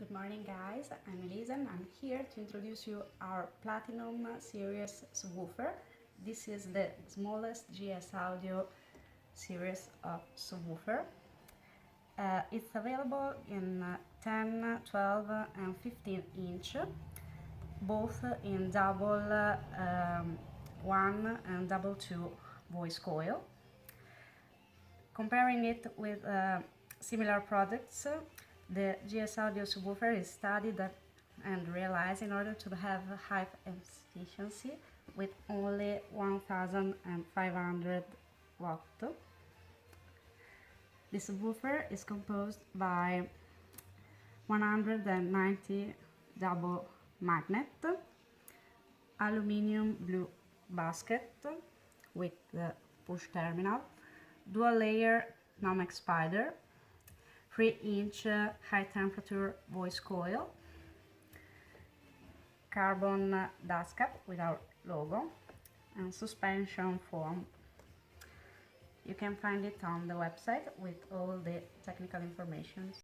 Good morning guys, I'm Elisa and I'm here to introduce you our Platinum series subwoofer. This is the smallest GS Audio series of subwoofer. It's available in 10, 12 and 15 inch, both in double 1 and double 2 voice coil. Comparing it with similar products, the GS Audio subwoofer is studied and realized in order to have high efficiency with only 1500 watt. The subwoofer is composed by 190 double magnet, aluminium blue basket with the push terminal, dual layer Nomex spider, 3-inch high temperature voice coil, carbon dust cap with our logo, and suspension foam. You can find it on the website with all the technical information.